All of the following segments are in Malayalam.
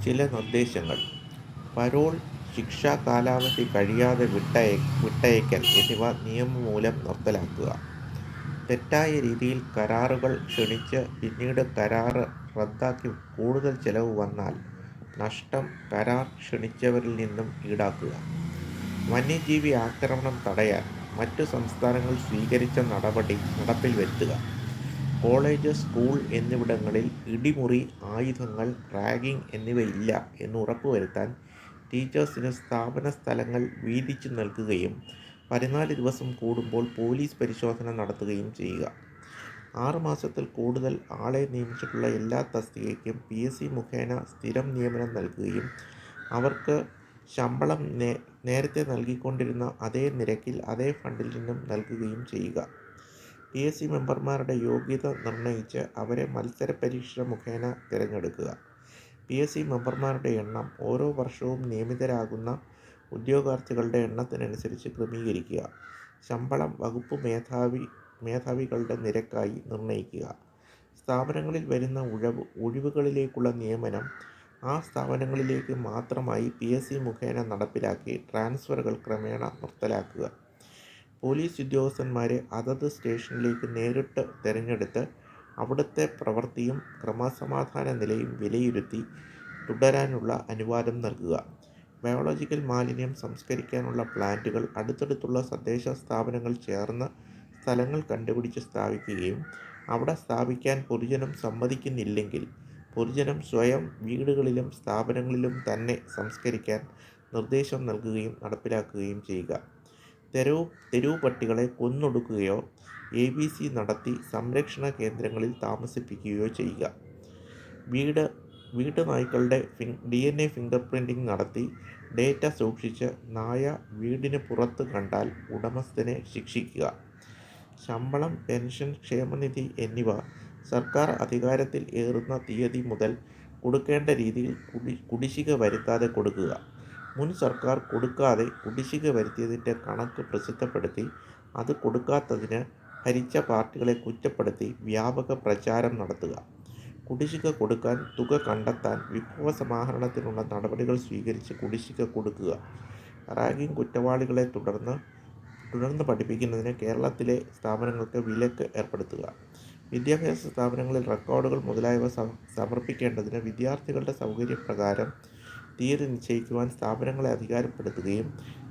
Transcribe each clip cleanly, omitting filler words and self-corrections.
ചില നിർദ്ദേശങ്ങൾ: പരോൾ, ശിക്ഷാ കാലാവധി കഴിയാതെ വിട്ടയക്കൽ എന്നിവ നിയമം മൂലം നിർത്തലാക്കുക. തെറ്റായ രീതിയിൽ കരാറുകൾ ക്ഷണിച്ച് പിന്നീട് കരാറ് റദ്ദാക്കി കൂടുതൽ ചെലവ് വന്നാൽ നഷ്ടം കരാർ ക്ഷണിച്ചവരിൽ നിന്നും ഈടാക്കുക. വന്യജീവി ആക്രമണം തടയാൻ മറ്റു സംസ്ഥാനങ്ങൾ സ്വീകരിച്ച നടപടി നടപ്പിൽ വരുത്തുക. കോളേജ്, സ്കൂൾ എന്നിവിടങ്ങളിൽ ഇടിമുറി, ആയുധങ്ങൾ, റാഗിംഗ് എന്നിവയില്ല എന്ന് ഉറപ്പുവരുത്താൻ ടീച്ചേഴ്സിന് സ്ഥാപന സ്ഥലങ്ങൾ വീതിച്ചു നൽകുകയും 14 ദിവസം കൂടുമ്പോൾ പോലീസ് പരിശോധന നടത്തുകയും ചെയ്യുക. 6 മാസത്തിൽ കൂടുതൽ ആളെ നിയമിച്ചിട്ടുള്ള എല്ലാ തസ്തികയ്ക്കും PSC മുഖേന സ്ഥിരം നിയമനം നൽകുകയും അവർക്ക് ശമ്പളം നേരത്തെ നൽകിക്കൊണ്ടിരുന്ന അതേ നിരക്കിൽ അതേ ഫണ്ടിൽ നിന്നും നൽകുകയും ചെയ്യുക. PSC മെമ്പർമാരുടെ യോഗ്യത നിർണയിച്ച് അവരെ മത്സര പരീക്ഷ മുഖേന തിരഞ്ഞെടുക്കുക. PSC മെമ്പർമാരുടെ എണ്ണം ഓരോ വർഷവും നിയമിതരാകുന്ന ഉദ്യോഗാർത്ഥികളുടെ എണ്ണത്തിനനുസരിച്ച് ക്രമീകരിക്കുക. ശമ്പളം വകുപ്പ് മേധാവികളുടെ നിരക്കായി നിർണയിക്കുക. സ്ഥാപനങ്ങളിൽ വരുന്ന ഒഴിവുകളിലേക്കുള്ള നിയമനം ആ സ്ഥാപനങ്ങളിലേക്ക് മാത്രമായി PSC മുഖേന നടപ്പിലാക്കി ട്രാൻസ്ഫറുകൾ ക്രമേണ നിർത്തലാക്കുക. പോലീസ് ഉദ്യോഗസ്ഥന്മാരെ അതത് സ്റ്റേഷനിലേക്ക് നേരിട്ട് തിരഞ്ഞെടുത്ത് അവിടുത്തെ പ്രവൃത്തിയും ക്രമസമാധാന നിലയും വിലയിരുത്തി തുടരാനുള്ള അനുവാദം നൽകുക. ബയോളജിക്കൽ മാലിന്യം സംസ്കരിക്കാനുള്ള പ്ലാന്റുകൾ അടുത്തടുത്തുള്ള തദ്ദേശ സ്ഥാപനങ്ങൾ ചേർന്ന് സ്ഥലങ്ങൾ കണ്ടുപിടിച്ച് സ്ഥാപിക്കുകയും അവിടെ സ്ഥാപിക്കാൻ പൊതുജനം സമ്മതിക്കുന്നില്ലെങ്കിൽ പൊതുജനം സ്വയം വീടുകളിലും സ്ഥാപനങ്ങളിലും തന്നെ സംസ്കരിക്കാൻ നിർദ്ദേശം നൽകുകയും നടപ്പിലാക്കുകയും ചെയ്യുക. തെരുവ് പട്ടികളെ കൊന്നൊടുക്കുകയോ ABC നടത്തി സംരക്ഷണ കേന്ദ്രങ്ങളിൽ താമസിപ്പിക്കുകയോ ചെയ്യുക. വീട്ടുനായ്ക്കളുടെ DNA ഫിംഗർ പ്രിന്റിംഗ് നടത്തി ഡേറ്റ സൂക്ഷിച്ച് നായ വീടിന് പുറത്ത് കണ്ടാൽ ഉടമസ്ഥനെ ശിക്ഷിക്കുക. ശമ്പളം, പെൻഷൻ, ക്ഷേമനിധി എന്നിവ സർക്കാർ അധികാരത്തിൽ ഏറുന്ന തീയതി മുതൽ കൊടുക്കേണ്ട രീതിയിൽ കുടിശ്ശിക വരുത്താതെ കൊടുക്കുക. മുൻ സർക്കാർ കൊടുക്കാതെ കുടിശ്ശിക വരുത്തിയതിൻ്റെ കണക്ക് പ്രസിദ്ധപ്പെടുത്തി അത് കൊടുക്കാത്തതിന് ഭരിച്ച പാർട്ടികളെ കുറ്റപ്പെടുത്തി വ്യാപക പ്രചാരം നടത്തുക. കുടിശ്ശിക കൊടുക്കാൻ തുക കണ്ടെത്താൻ വിഭവസമാഹരണത്തിനുള്ള നടപടികൾ സ്വീകരിച്ച് കുടിശ്ശിക കൊടുക്കുക. റാഗിംഗ് കുറ്റവാളികളെ തുടർന്ന് പഠിപ്പിക്കുന്നതിന് കേരളത്തിലെ സ്ഥാപനങ്ങൾക്ക് വിലക്ക് ഏർപ്പെടുത്തുക. വിദ്യാഭ്യാസ സ്ഥാപനങ്ങളിൽ റെക്കോർഡുകൾ മുതലായവ സമർപ്പിക്കേണ്ടതിന് വിദ്യാർത്ഥികളുടെ സൗകര്യപ്രകാരം തീയതി നിശ്ചയിക്കുവാൻ സ്ഥാപനങ്ങളെ അധികാരപ്പെടുത്തുകയും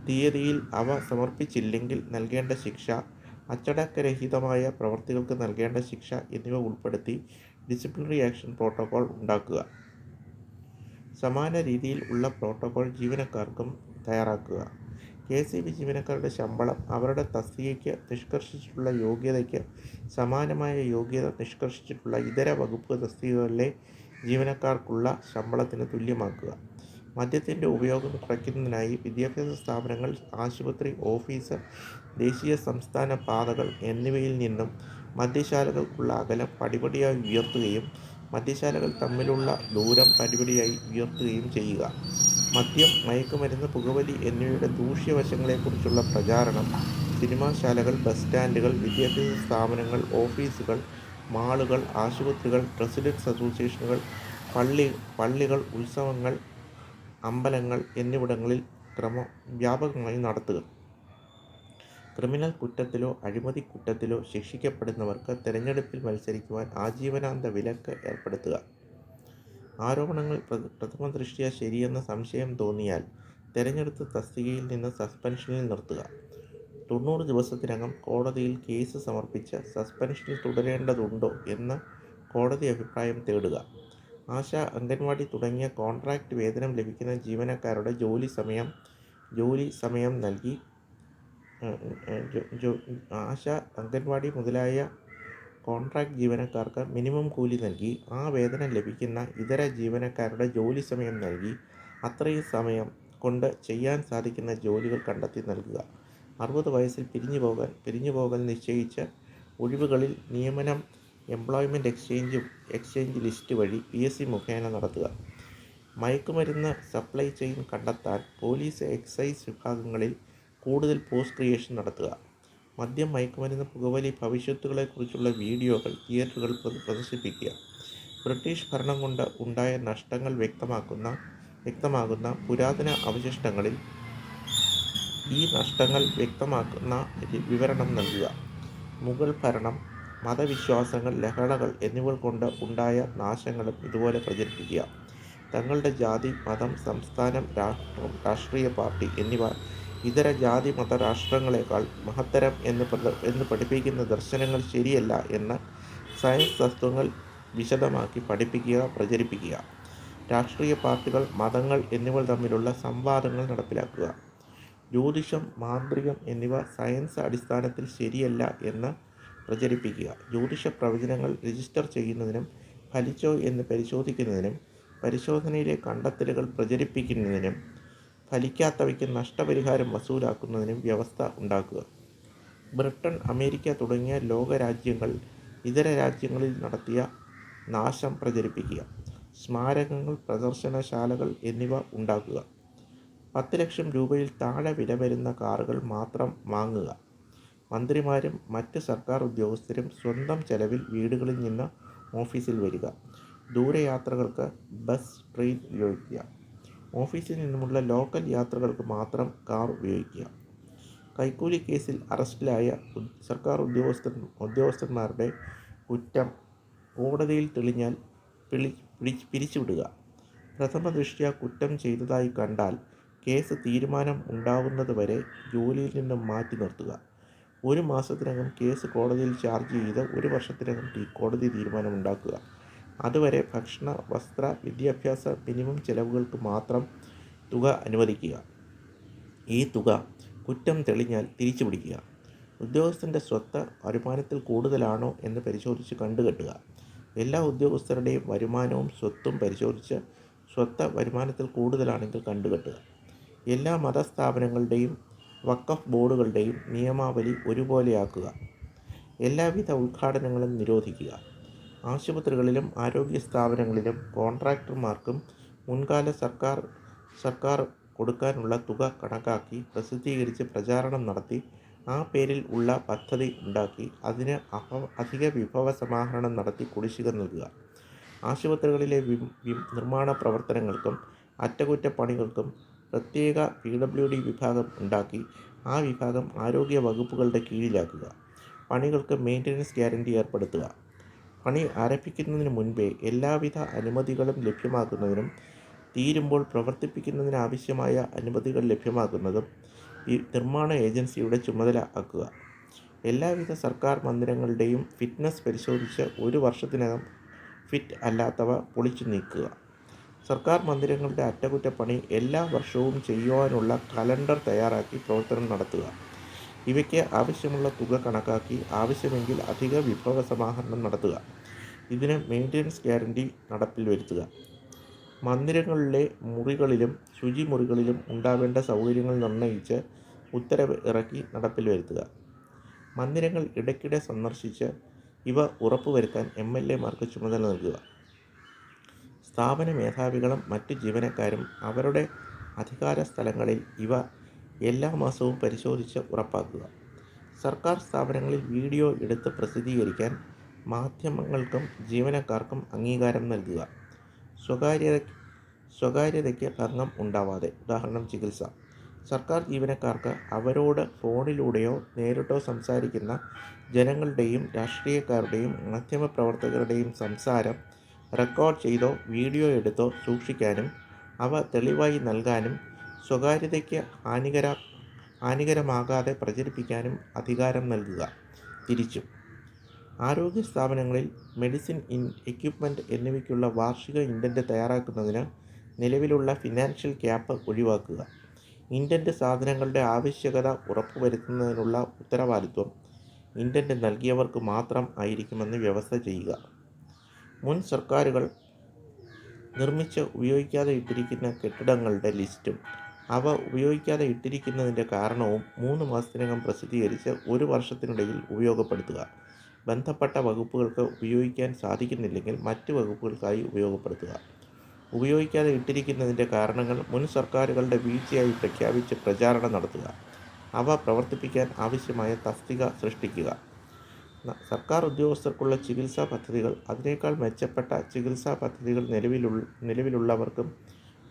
തീയതിയിൽ അവ സമർപ്പിച്ചില്ലെങ്കിൽ നൽകേണ്ട ശിക്ഷ, അച്ചടക്കരഹിതമായ പ്രവൃത്തികൾക്ക് നൽകേണ്ട ശിക്ഷ എന്നിവ ഉൾപ്പെടുത്തി ഡിസിപ്ലിനറി ആക്ഷൻ പ്രോട്ടോകോൾ ഉണ്ടാക്കുക. സമാന രീതിയിൽ ഉള്ള പ്രോട്ടോകോൾ ജീവനക്കാർക്കും തയ്യാറാക്കുക. KSEB ജീവനക്കാരുടെ ശമ്പളം അവരുടെ തസ്തികയ്ക്ക് നിഷ്കർഷിച്ചിട്ടുള്ള യോഗ്യതയ്ക്ക് സമാനമായ യോഗ്യത നിഷ്കർഷിച്ചിട്ടുള്ള ഇതര വകുപ്പ് തസ്തികകളിലെ ജീവനക്കാർക്കുള്ള ശമ്പളത്തിന് തുല്യമാക്കുക. മദ്യത്തിൻ്റെ ഉപയോഗം കുറയ്ക്കുന്നതിനായി വിദ്യാഭ്യാസ സ്ഥാപനങ്ങൾ, ആശുപത്രി, ഓഫീസ്, ദേശീയ സംസ്ഥാന പാതകൾ എന്നിവയിൽ നിന്നും മദ്യശാലകൾക്കുള്ള അകലം പടിപടിയായി ഉയർത്തുകയും മദ്യശാലകൾ തമ്മിലുള്ള ദൂരം പടിപടിയായി ഉയർത്തുകയും ചെയ്യുക. മദ്യം, മയക്കുമരുന്ന്, പുകവലി എന്നിവയുടെ ദൂഷ്യവശങ്ങളെക്കുറിച്ചുള്ള പ്രചാരണം സിനിമാശാലകൾ, ബസ് സ്റ്റാൻഡുകൾ, വിദ്യാഭ്യാസ സ്ഥാപനങ്ങൾ, ഓഫീസുകൾ, മാളുകൾ, ആശുപത്രികൾ, റെസിഡൻസ് അസോസിയേഷനുകൾ, പള്ളികൾ, ഉത്സവങ്ങൾ, അമ്പലങ്ങൾ എന്നിവിടങ്ങളിൽ വ്യാപകമായി നടത്തുക. ക്രിമിനൽ കുറ്റത്തിലോ അഴിമതി കുറ്റത്തിലോ ശിക്ഷിക്കപ്പെടുന്നവർക്ക് തെരഞ്ഞെടുപ്പിൽ മത്സരിക്കുവാൻ ആജീവനാന്ത വിലക്ക് ഏർപ്പെടുത്തുക. ആരോപണങ്ങൾ പ്രഥമദൃഷ്ട്യാ ശരിയെന്ന സംശയം തോന്നിയാൽ തെരഞ്ഞെടുത്ത തസ്തികയിൽ നിന്ന് സസ്പെൻഷനിൽ നിർത്തുക. 90 ദിവസത്തിനകം കോടതിയിൽ കേസ് സമർപ്പിച്ച് സസ്പെൻഷനിൽ തുടരേണ്ടതുണ്ടോ എന്ന് കോടതി അഭിപ്രായം തേടുക. ആശ, അംഗൻവാടി തുടങ്ങിയ കോൺട്രാക്റ്റ് വേതനം ലഭിക്കുന്ന ജീവനക്കാരുടെ ജോലി സമയം നൽകി ആശ, അംഗൻവാടി മുതലായ കോൺട്രാക്റ്റ് ജീവനക്കാർക്ക് മിനിമം കൂലി നൽകി ആ വേതനം ലഭിക്കുന്ന ഇതര ജീവനക്കാരുടെ ജോലി സമയം നൽകി അത്രയും സമയം കൊണ്ട് ചെയ്യാൻ സാധിക്കുന്ന ജോലികൾ കണ്ടെത്തി നൽകുക. 60 വയസ്സിൽ പിരിഞ്ഞുപോകൽ നിശ്ചയിച്ച ഒഴിവുകളിൽ നിയമനം എംപ്ലോയ്മെൻറ്റ് എക്സ്ചേഞ്ച് ലിസ്റ്റ് വഴി PSC മുഖേന നടത്തുക. മയക്കുമരുന്ന് സപ്ലൈ ചെയിൻ കണ്ടെത്താൻ പോലീസ്, എക്സൈസ് വിഭാഗങ്ങളിൽ കൂടുതൽ പോസ്റ്റ് ക്രിയേഷൻ നടത്തുക. മദ്യം, മയക്കുമരുന്ന്, പുകവലി ഭവിഷ്യത്തുകളെക്കുറിച്ചുള്ള വീഡിയോകൾ തിയേറ്ററുകളിൽ പ്രദർശിപ്പിക്കുക. ബ്രിട്ടീഷ് ഭരണം കൊണ്ട് ഉണ്ടായ നഷ്ടങ്ങൾ വ്യക്തമാകുന്ന പുരാതന അവശിഷ്ടങ്ങളിൽ ഈ നഷ്ടങ്ങൾ വ്യക്തമാക്കുന്ന വിവരണം നൽകുക. മുഗൾ ഭരണം, മതവിശ്വാസങ്ങൾ, ലഹളകൾ എന്നിവ കൊണ്ട് ഉണ്ടായ നാശങ്ങളും ഇതുപോലെ പ്രചരിപ്പിക്കുക. തങ്ങളുടെ ജാതി, മതം, സംസ്ഥാനം, രാഷ്ട്രം, രാഷ്ട്രീയ പാർട്ടി എന്നിവ ഇതര ജാതി മത രാഷ്ട്രങ്ങളെക്കാൾ മഹത്തരം എന്ന് പഠിപ്പിക്കുന്ന ദർശനങ്ങൾ ശരിയല്ല എന്ന സയൻസ് തത്വങ്ങൾ വിശദമാക്കി പഠിപ്പിക്കുക, പ്രചരിപ്പിക്കുക. രാഷ്ട്രീയ പാർട്ടികൾ, മതങ്ങൾ എന്നിവ തമ്മിലുള്ള സംവാദങ്ങൾ നടപ്പിലാക്കുക. ജ്യോതിഷം, മാന്ത്രികം എന്നിവ സയൻസ് അടിസ്ഥാനത്തിൽ ശരിയല്ല എന്ന് പ്രചരിപ്പിക്കുക. ജ്യോതിഷ പ്രവചനങ്ങൾ രജിസ്റ്റർ ചെയ്യുന്നതിനും ഫലിച്ചോ എന്ന് പരിശോധിക്കുന്നതിനും പരിശോധനയിലെ കണ്ടെത്തലുകൾ പ്രചരിപ്പിക്കുന്നതിനും ഫലിക്കാത്തവയ്ക്ക് നഷ്ടപരിഹാരം വസൂലാക്കുന്നതിനും വ്യവസ്ഥ ഉണ്ടാക്കുക. ബ്രിട്ടൻ, അമേരിക്ക തുടങ്ങിയ ലോകരാജ്യങ്ങൾ ഇതര രാജ്യങ്ങളിൽ നടത്തിയ നാശം പ്രചരിപ്പിക്കുക. സ്മാരകങ്ങൾ, പ്രദർശനശാലകൾ എന്നിവ ഉണ്ടാക്കുക. 10 ലക്ഷം രൂപയിൽ താഴെ വില വരുന്ന കാറുകൾ മാത്രം വാങ്ങുക. മന്ത്രിമാരും മറ്റ് സർക്കാർ ഉദ്യോഗസ്ഥരും സ്വന്തം ചെലവിൽ വീടുകളിൽ നിന്ന് ഓഫീസിൽ വരിക. ദൂരയാത്രകൾക്ക് ബസ്, ട്രെയിൻ ഉപയോഗിക്കുക. ഓഫീസിൽ നിന്നുമുള്ള ലോക്കൽ യാത്രകൾക്ക് മാത്രം കാർ ഉപയോഗിക്കുക. കൈക്കൂലി കേസിൽ അറസ്റ്റിലായ സർക്കാർ ഉദ്യോഗസ്ഥന്മാരുടെ കുറ്റം കോടതിയിൽ തെളിഞ്ഞാൽ പിരിച്ചുവിടുക. പ്രഥമ ദൃഷ്ട്യാ കുറ്റം ചെയ്തതായി കണ്ടാൽ കേസ് തീരുമാനം ഉണ്ടാകുന്നതുവരെ ജോലിയിൽ നിന്നും മാറ്റി നിർത്തുക. 1 മാസത്തിനകം കേസ് കോടതിയിൽ ചാർജ് ചെയ്ത് 1 വർഷത്തിനകം കോടതി തീരുമാനമുണ്ടാക്കുക. അതുവരെ ഭക്ഷണ, വസ്ത്ര, വിദ്യാഭ്യാസ മിനിമം ചെലവുകൾക്ക് മാത്രം തുക അനുവദിക്കുക. ഈ തുക കുറ്റം തെളിഞ്ഞാൽ തിരിച്ചുപിടിക്കുക. ഉദ്യോഗസ്ഥൻ്റെ സ്വത്ത് വരുമാനത്തിൽ കൂടുതലാണോ എന്ന് പരിശോധിച്ച് കണ്ടുകെട്ടുക. എല്ലാ ഉദ്യോഗസ്ഥരുടെയും വരുമാനവും സ്വത്തും പരിശോധിച്ച് സ്വത്ത് വരുമാനത്തിൽ കൂടുതലാണെങ്കിൽ കണ്ടുകെട്ടുക. എല്ലാ മതസ്ഥാപനങ്ങളുടെയും വഖഫ് ബോർഡുകളുടെയും നിയമാവലി ഒരുപോലെയാക്കുക. എല്ലാവിധ ഉദ്ഘാടനങ്ങളും നിരോധിക്കുക. ആശുപത്രികളിലും ആരോഗ്യ സ്ഥാപനങ്ങളിലും കോൺട്രാക്ടർമാർക്കും മുൻകാല സർക്കാർ കൊടുക്കാനുള്ള തുക കണക്കാക്കി പ്രസിദ്ധീകരിച്ച് പ്രചാരണം നടത്തി ആ പേരിൽ ഉള്ള പദ്ധതി ഉണ്ടാക്കി അതിന് അധിക വിഭവ സമാഹരണം നടത്തി കുടിശ്ശിക നൽകുക. ആശുപത്രികളിലെ നിർമ്മാണ പ്രവർത്തനങ്ങൾക്കും അറ്റകുറ്റപ്പണികൾക്കും പ്രത്യേക PWD വിഭാഗം ഉണ്ടാക്കി ആ വിഭാഗം ആരോഗ്യ വകുപ്പുകളുടെ കീഴിലാക്കുക. പണികൾക്ക് മെയിൻ്റനൻസ് ഗ്യാരണ്ടി ഏർപ്പെടുത്തുക. പണി ആരംഭിക്കുന്നതിന് മുൻപേ എല്ലാവിധ അനുമതികളും ലഭ്യമാക്കുന്നതിനും തീരുമ്പോൾ പ്രവർത്തിപ്പിക്കുന്നതിനാവശ്യമായ അനുമതികൾ ലഭ്യമാക്കുന്നതും ഈ നിർമ്മാണ ഏജൻസിയുടെ ചുമതല ആക്കുക. എല്ലാവിധ സർക്കാർ മന്ദിരങ്ങളുടെയും ഫിറ്റ്നസ് പരിശോധിച്ച് 1 വർഷത്തിനകം ഫിറ്റ് അല്ലാത്തവ പൊളിച്ചു നീക്കുക. സർക്കാർ മന്ദിരങ്ങളുടെ അറ്റകുറ്റപ്പണി എല്ലാ വർഷവും ചെയ്യുവാനുള്ള കലണ്ടർ തയ്യാറാക്കി പ്രവർത്തനം നടത്തുക. ഇവയ്ക്ക് ആവശ്യമുള്ള തുക കണക്കാക്കി ആവശ്യമെങ്കിൽ അധിക വിഭവ സമാഹരണം നടത്തുക. ഇതിന് മെയിൻ്റനൻസ് ഗ്യാരണ്ടി നടപ്പിൽ വരുത്തുക. മന്ദിരങ്ങളിലെ മുറികളിലും ശുചിമുറികളിലും ഉണ്ടാവേണ്ട സൗകര്യങ്ങൾ നിർണയിച്ച് ഉത്തരവ് ഇറക്കി നടപ്പിൽ വരുത്തുക. മന്ദിരങ്ങൾ ഇടയ്ക്കിടെ സന്ദർശിച്ച് ഇവ ഉറപ്പുവരുത്താൻ MLA മാർക്ക് ചുമതല നൽകുക. സ്ഥാപന മേധാവികളും മറ്റു ജീവനക്കാരും അവരുടെ അധികാര സ്ഥലങ്ങളിൽ ഇവ എല്ലാ മാസവും പരിശോധിച്ച് ഉറപ്പാക്കുക. സർക്കാർ സ്ഥാപനങ്ങളിൽ വീഡിയോ എടുത്ത് പ്രസിദ്ധീകരിക്കാൻ മാധ്യമങ്ങൾക്കും ജീവനക്കാർക്കും അംഗീകാരം നൽകുക. സ്വകാര്യതയ്ക്ക് ഭംഗം ഉണ്ടാവാതെ, ഉദാഹരണം ചികിത്സ. സർക്കാർ ജീവനക്കാർക്ക് അവരോട് ഫോണിലൂടെയോ നേരിട്ടോ സംസാരിക്കുന്ന ജനങ്ങളുടെയും രാഷ്ട്രീയക്കാരുടെയും മാധ്യമപ്രവർത്തകരുടെയും സംസാരം റെക്കോർഡ് ചെയ്തോ വീഡിയോ എടുത്തോ സൂക്ഷിക്കാനും അവ തെളിവായി നൽകാനും സ്വകാര്യതയ്ക്ക് ഹാനികരമാകാതെ പ്രചരിപ്പിക്കാനും അധികാരം നൽകുക. തിരിച്ചും ആരോഗ്യ സ്ഥാപനങ്ങളിൽ മെഡിസിൻ എക്യുപ്മെൻറ്റ് എന്നിവയ്ക്കുള്ള വാർഷിക ഇൻഡൻറ്റ് തയ്യാറാക്കുന്നതിന് നിലവിലുള്ള ഫിനാൻഷ്യൽ ക്യാപ്പ് ഒഴിവാക്കുക. ഇൻഡൻറ്റ് സാധനങ്ങളുടെ ആവശ്യകത ഉറപ്പുവരുത്തുന്നതിനുള്ള ഉത്തരവാദിത്വം ഇൻഡൻറ്റ് നൽകിയവർക്ക് മാത്രം ആയിരിക്കുമെന്ന് വ്യവസ്ഥ ചെയ്യുക. മുൻ സർക്കാരുകൾ നിർമ്മിച്ച് ഉപയോഗിക്കാതെ ഇട്ടിരിക്കുന്ന കെട്ടിടങ്ങളുടെ ലിസ്റ്റും അവ ഉപയോഗിക്കാതെ ഇട്ടിരിക്കുന്നതിൻ്റെ കാരണവും 3 മാസത്തിനകം പ്രസിദ്ധീകരിച്ച് 1 വർഷത്തിനിടയിൽ ഉപയോഗപ്പെടുത്തുക. ബന്ധപ്പെട്ട വകുപ്പുകൾക്ക് ഉപയോഗിക്കാൻ സാധിക്കുന്നില്ലെങ്കിൽ മറ്റ് വകുപ്പുകൾക്കായി ഉപയോഗപ്പെടുത്തുക. ഉപയോഗിക്കാതെ ഇട്ടിരിക്കുന്നതിൻ്റെ കാരണങ്ങൾ മുൻ സർക്കാരുകളുടെ വീഴ്ചയായി പ്രഖ്യാപിച്ച് പ്രചാരണം നടത്തുക. അവ പ്രവർത്തിപ്പിക്കാൻ ആവശ്യമായ തസ്തിക സൃഷ്ടിക്കുക. സർക്കാർ ഉദ്യോഗസ്ഥർക്കുള്ള ചികിത്സാ പദ്ധതികൾ അതിനേക്കാൾ മെച്ചപ്പെട്ട ചികിത്സാ പദ്ധതികൾ നിലവിലുള്ളവർക്കും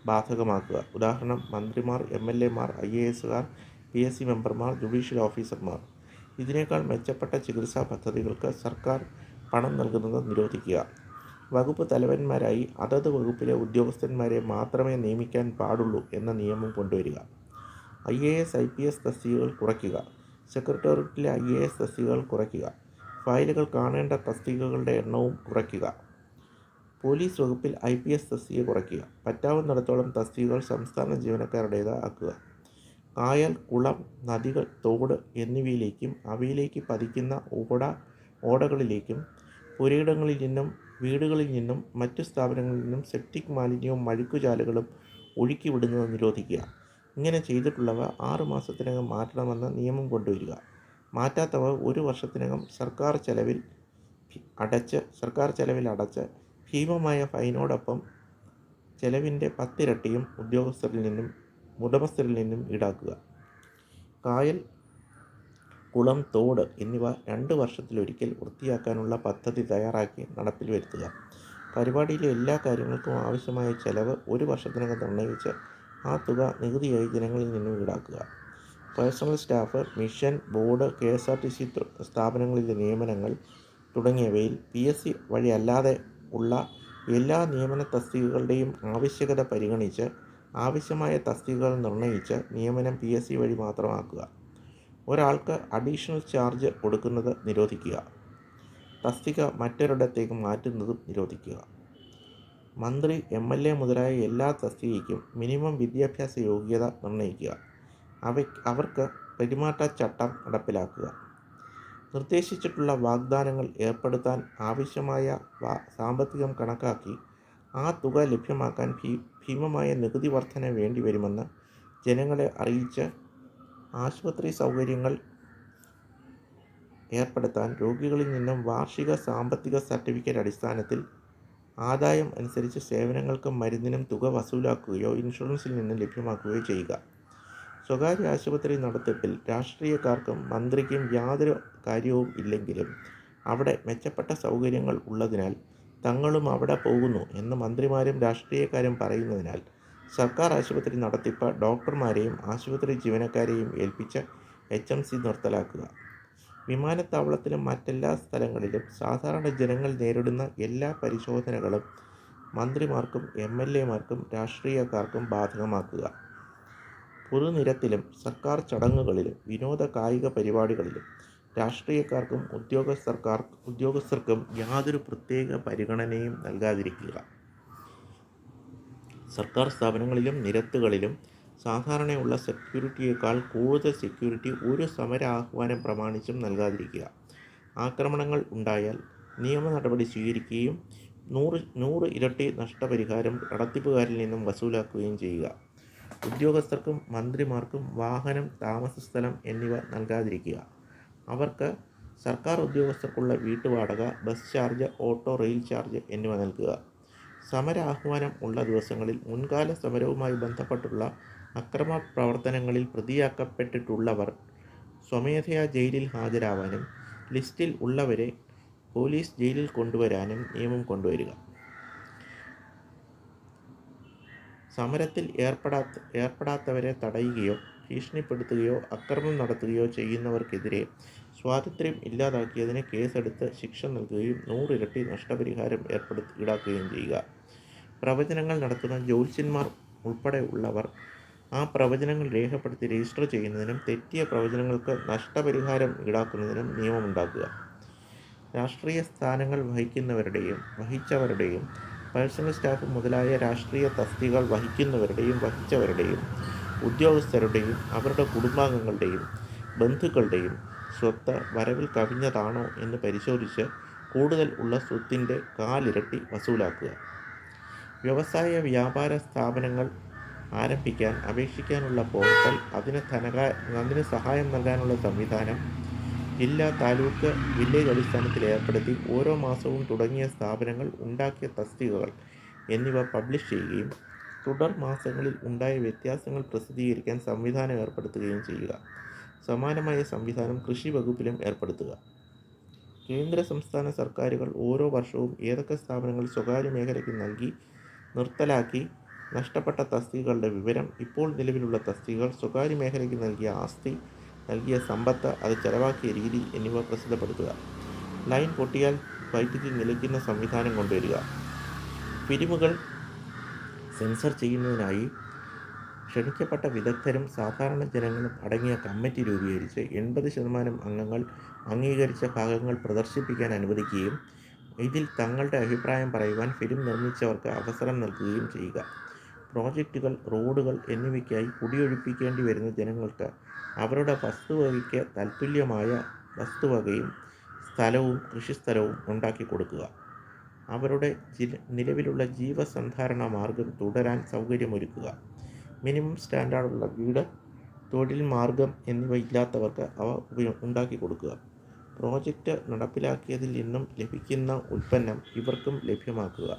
ബാധകമാക്കുക. ഉദാഹരണം: മന്ത്രിമാർ, MLA മാർ, IASകാർ, PSC മെമ്പർമാർ, ജുഡീഷ്യൽ ഓഫീസർമാർ. ഇതിനേക്കാൾ മെച്ചപ്പെട്ട ചികിത്സാ പദ്ധതികൾക്ക് സർക്കാർ പണം നൽകുന്നത് നിരോധിക്കുക. വകുപ്പ് തലവന്മാരായി അതത് വകുപ്പിലെ ഉദ്യോഗസ്ഥന്മാരെ മാത്രമേ നിയമിക്കാൻ പാടുള്ളൂ എന്ന നിയമം കൊണ്ടുവരിക. IAS, IPS തസ്തികകൾ കുറയ്ക്കുക. സെക്രട്ടേറിയറ്റിലെ IAS തസ്തികകൾ കുറയ്ക്കുക. ഫയലുകൾ കാണേണ്ട തസ്തികകളുടെ എണ്ണവും കുറയ്ക്കുക. പോലീസ് വകുപ്പിൽ IPS തസ്തിക കുറയ്ക്കുക. പറ്റാവുന്നിടത്തോളം തസ്തികകൾ സംസ്ഥാന ജീവനക്കാരുടേത് ആക്കുക. കായൽ, കുളം, നദികൾ, തോട് എന്നിവയിലേക്കും അവയിലേക്ക് പതിക്കുന്ന ഓടകളിലേക്കും പുരയിടങ്ങളിൽ നിന്നും വീടുകളിൽ നിന്നും മറ്റു സ്ഥാപനങ്ങളിൽ നിന്നും സെപ്റ്റിക് മാലിന്യവും മഴുക്കുചാലുകളും ഒഴുക്കി വിടുന്നത് നിരോധിക്കുക. ഇങ്ങനെ ചെയ്തിട്ടുള്ളവ 6 മാസത്തിനകം മാറ്റണമെന്ന് നിയമം കൊണ്ടുവരിക. മാറ്റാത്തവ 1 വർഷത്തിനകം സർക്കാർ ചെലവിൽ അടച്ച് ഭീമമായ ഫൈനോടൊപ്പം ചെലവിൻ്റെ 10 ഇരട്ടിയും ഉടമസ്ഥരിൽ നിന്നും ഈടാക്കുക. കായൽ, കുളം, തോട് എന്നിവ 2 വർഷത്തിലൊരിക്കൽ വൃത്തിയാക്കാനുള്ള പദ്ധതി തയ്യാറാക്കി നടപ്പിൽ വരുത്തുക. പരിപാടിയിലെ എല്ലാ കാര്യങ്ങൾക്കും ആവശ്യമായ ചെലവ് 1 വർഷത്തിനകം നിർണ്ണയിച്ച് ആ തുക നികുതിയായി ജനങ്ങളിൽ നിന്നും ഈടാക്കുക. Personal staff, mission, board, KSRTC സ്ഥാപനങ്ങളിലെ നിയമനങ്ങൾ തുടങ്ങിയവയിൽ PSC വഴി അല്ലാതെ ഉള്ള എല്ലാ നിയമന തസ്തികകളുടെയും ആവശ്യകത പരിഗണിച്ച് ആവശ്യമായ തസ്തികകൾ നിർണ്ണയിച്ച് നിയമനം PSC വഴി മാത്രമാക്കുക. ഒരാൾക്ക് അഡീഷണൽ ചാർജ് കൊടുക്കുന്നത് നിരോധിക്കുക. തസ്തിക മറ്റൊരിടത്തേക്ക് മാറ്റുന്നതും നിരോധിക്കുക. മന്ത്രി, MLA മുതലായ എല്ലാ തസ്തികയ്ക്കും മിനിമം വിദ്യാഭ്യാസ യോഗ്യത നിർണ്ണയിക്കുക. അവർക്ക് പെരുമാറ്റച്ചട്ടം നടപ്പിലാക്കുക. നിർദ്ദേശിച്ചിട്ടുള്ള വാഗ്ദാനങ്ങൾ ഏർപ്പെടുത്താൻ ആവശ്യമായ സാമ്പത്തികം കണക്കാക്കി ആ തുക ലഭ്യമാക്കാൻ ഭീമമായ നികുതി വർധന വേണ്ടിവരുമെന്ന് ജനങ്ങളെ അറിയിച്ച് ആശുപത്രി സൗകര്യങ്ങൾ ഏർപ്പെടുത്താൻ രോഗികളിൽ നിന്നും വാർഷിക സാമ്പത്തിക സർട്ടിഫിക്കറ്റ് അടിസ്ഥാനത്തിൽ ആദായം അനുസരിച്ച് സേവനങ്ങൾക്കും മരുന്നിനും തുക വസൂലാക്കുകയോ ഇൻഷുറൻസിൽ നിന്നും ലഭ്യമാക്കുകയോ ചെയ്യുക. സ്വകാര്യ ആശുപത്രി നടത്തിപ്പിൽ രാഷ്ട്രീയക്കാർക്കും മന്ത്രിക്കും യാതൊരു കാര്യവും ഇല്ലെങ്കിലും അവിടെ മെച്ചപ്പെട്ട സൗകര്യങ്ങൾ ഉള്ളതിനാൽ തങ്ങളും അവിടെ പോകുന്നു എന്ന് മന്ത്രിമാരും രാഷ്ട്രീയക്കാരും പറയുന്നതിനാൽ സർക്കാർ ആശുപത്രി നടത്തിപ്പ് ഡോക്ടർമാരെയും ആശുപത്രി ജീവനക്കാരെയും ഏൽപ്പിച്ച് HMC നിർത്തലാക്കുക. വിമാനത്താവളത്തിലും മറ്റെല്ലാ സ്ഥലങ്ങളിലും സാധാരണ ജനങ്ങൾ നേരിടുന്ന എല്ലാ പരിശോധനകളും മന്ത്രിമാർക്കും MLA മാർക്കും രാഷ്ട്രീയക്കാർക്കും ബാധകമാക്കുക. പൊതുനിരത്തിലും സർക്കാർ ചടങ്ങുകളിലും വിനോദ കായിക പരിപാടികളിലും രാഷ്ട്രീയക്കാർക്കും ഉദ്യോഗസ്ഥർക്കും യാതൊരു പ്രത്യേക പരിഗണനയും നൽകാതിരിക്കുക. സർക്കാർ സ്ഥാപനങ്ങളിലും നിരത്തുകളിലും സാധാരണയുള്ള സെക്യൂരിറ്റിയേക്കാൾ കൂടുതൽ സെക്യൂരിറ്റി ഒരു സമര ആഹ്വാനം പ്രമാണിച്ചും നൽകാതിരിക്കുക. ആക്രമണങ്ങൾ ഉണ്ടായാൽ നിയമ നടപടി സ്വീകരിക്കുകയും 100 ഇരട്ടി നഷ്ടപരിഹാരം നടത്തിപ്പുകാരിൽ നിന്നും വസൂലാക്കുകയും ചെയ്യുക. ഉദ്യോഗസ്ഥർക്കും മന്ത്രിമാർക്കും വാഹനം, താമസസ്ഥലം എന്നിവ നൽകാതിരിക്കുക. അവർക്ക് സർക്കാർ ഉദ്യോഗസ്ഥർക്കുള്ള വീട്ടുവാടക, bus charge, auto, rail charge എന്നിവ നൽകുക. സമര ആഹ്വാനം ഉള്ള ദിവസങ്ങളിൽ മുൻകാല സമരവുമായി ബന്ധപ്പെട്ടുള്ള അക്രമ പ്രവർത്തനങ്ങളിൽ പ്രതിയാക്കപ്പെട്ടിട്ടുള്ളവർ സ്വമേധയാ ജയിലിൽ ഹാജരാവാനും ലിസ്റ്റിൽ ഉള്ളവരെ പോലീസ് ജയിലിൽ കൊണ്ടുവരാനും നിയമം കൊണ്ടുവരിക. സമരത്തിൽ ഏർപ്പെടാത്തവരെ തടയുകയോ ഭീഷണിപ്പെടുത്തുകയോ അക്രമം നടത്തുകയോ ചെയ്യുന്നവർക്കെതിരെ സ്വാതന്ത്ര്യം ഇല്ലാതാക്കിയതിന് കേസെടുത്ത് ശിക്ഷ നൽകുകയും 100 ഇരട്ടി നഷ്ടപരിഹാരം ഈടാക്കുകയും ചെയ്യുക. പ്രവചനങ്ങൾ നടത്തുന്ന ജ്യോത്സ്യന്മാർ ഉൾപ്പെടെയുള്ളവർ ആ പ്രവചനങ്ങൾ രേഖപ്പെടുത്തി രജിസ്റ്റർ ചെയ്യുന്നതിനും തെറ്റിയ പ്രവചനങ്ങൾക്ക് നഷ്ടപരിഹാരം ഈടാക്കുന്നതിനും നിയമമുണ്ടാക്കുക. രാഷ്ട്രീയ സ്ഥാനങ്ങൾ വഹിച്ചവരുടെയും പേഴ്സണൽ സ്റ്റാഫ് മുതലായ രാഷ്ട്രീയ തസ്തികകൾ വഹിച്ചവരുടെയും ഉദ്യോഗസ്ഥരുടെയും അവരുടെ കുടുംബാംഗങ്ങളുടെയും ബന്ധുക്കളുടെയും സ്വത്ത് വരവിൽ കവിഞ്ഞതാണോ എന്ന് പരിശോധിച്ച് കൂടുതൽ ഉള്ള സ്വത്തിൻ്റെ 4 ഇരട്ടി വസൂലാക്കുക. വ്യവസായ വ്യാപാര സ്ഥാപനങ്ങൾ ആരംഭിക്കാൻ അപേക്ഷിക്കാനുള്ള പോർട്ടൽ, അതിന് സഹായം നൽകാനുള്ള സംവിധാനം ജില്ലാ, താലൂക്ക്, വില്ലേജ് അടിസ്ഥാനത്തിൽ ഏർപ്പെടുത്തി ഓരോ മാസവും തുടങ്ങിയ സ്ഥാപനങ്ങൾ ഉണ്ടാക്കിയ തസ്തികകൾ എന്നിവ പബ്ലിഷ് ചെയ്യുകയും തുടർ മാസങ്ങളിൽ ഉണ്ടായ വ്യത്യാസങ്ങൾ പ്രസിദ്ധീകരിക്കാൻ സംവിധാനം ഏർപ്പെടുത്തുകയും ചെയ്യുക. സമാനമായ സംവിധാനം കൃഷി വകുപ്പിലും ഏർപ്പെടുത്തുക. കേന്ദ്ര സംസ്ഥാന സർക്കാരുകൾ ഓരോ വർഷവും ഏതൊക്കെ സ്ഥാപനങ്ങൾ സ്വകാര്യ മേഖലയ്ക്ക് നൽകി നിർത്തലാക്കി, നഷ്ടപ്പെട്ട തസ്തികകളുടെ വിവരം, ഇപ്പോൾ നിലവിലുള്ള തസ്തികകൾ, സ്വകാര്യ മേഖലയ്ക്ക് നൽകിയ ആസ്തി, നൽകിയ സമ്പത്ത്, അത് ചെലവാക്കിയ രീതി എന്നിവ പ്രസിദ്ധപ്പെടുത്തുക. ലൈൻ പൊട്ടിയാൽ വൈദ്യുതി നിലയ്ക്കുന്ന സംവിധാനം കൊണ്ടുവരിക. ഫിലിമുകൾ സെൻസർ ചെയ്യുന്നതിനായി ക്ഷണിക്കപ്പെട്ട വിദഗ്ധരും സാധാരണ ജനങ്ങളും അടങ്ങിയ കമ്മിറ്റി രൂപീകരിച്ച് 80% അംഗങ്ങൾ അംഗീകരിച്ച ഭാഗങ്ങൾ പ്രദർശിപ്പിക്കാൻ അനുവദിക്കുകയും ഇതിൽ തങ്ങളുടെ അഭിപ്രായം പറയുവാൻ ഫിലിം നിർമ്മിച്ചവർക്ക് അവസരം നൽകുകയും ചെയ്യുക. പ്രോജക്റ്റുകൾ, റോഡുകൾ എന്നിവയ്ക്കായി കുടിയൊഴിപ്പിക്കേണ്ടി വരുന്ന ജനങ്ങൾക്ക് അവരുടെ വസ്തുവകയ്ക്ക് തത്തുല്യമായ വസ്തുവകയും സ്ഥലവും കൃഷിസ്ഥലവും ഉണ്ടാക്കി കൊടുക്കുക. അവരുടെ നിലവിലുള്ള ജീവസന്ധാരണ മാർഗം തുടരാൻ സൗകര്യമൊരുക്കുക. മിനിമം സ്റ്റാൻഡേർഡുള്ള വീട്, തൊഴിൽ മാർഗം എന്നിവ ഇല്ലാത്തവർക്ക് അവ ഉണ്ടാക്കി കൊടുക്കുക. പ്രോജക്റ്റ് നടപ്പിലാക്കിയതിൽ നിന്നും ലഭിക്കുന്ന ഉൽപ്പന്നം ഇവർക്കും ലഭ്യമാക്കുക.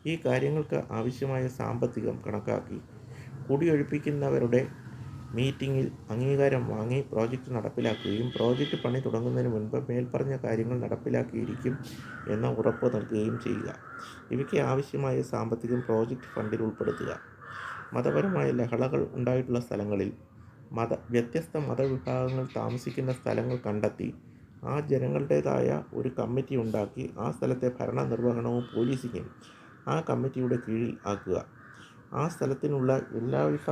ഈ കാര്യങ്ങൾക്ക് ആവശ്യമായ സാമ്പത്തികം കണക്കാക്കി കുടിയൊഴിപ്പിക്കുന്നവരുടെ മീറ്റിംഗിൽ അംഗീകാരം വാങ്ങി പ്രോജക്റ്റ് നടപ്പിലാക്കുകയും പ്രോജക്റ്റ് പണി തുടങ്ങുന്നതിന് മുൻപ് മേൽപ്പറഞ്ഞ കാര്യങ്ങൾ നടപ്പിലാക്കിയിരിക്കും എന്ന ഉറപ്പ് നൽകുകയും ചെയ്യുക. ഇവയ്ക്ക് ആവശ്യമായ സാമ്പത്തികം പ്രോജക്റ്റ് ഫണ്ടിൽ ഉൾപ്പെടുത്തുക. മതപരമായ ലഹളകൾ ഉണ്ടായിട്ടുള്ള സ്ഥലങ്ങളിൽ വ്യത്യസ്ത മതവിഭാഗങ്ങൾ താമസിക്കുന്ന സ്ഥലങ്ങൾ കണ്ടെത്തി ആ ജനങ്ങളുടേതായ ഒരു കമ്മിറ്റി ഉണ്ടാക്കി ആ സ്ഥലത്തെ ഭരണനിർവഹണവും പോലീസിങ്ങും ആ കമ്മിറ്റിയുടെ കീഴിൽ ആക്കുക. ആ സ്ഥലത്തിനുള്ള എല്ലാവിധ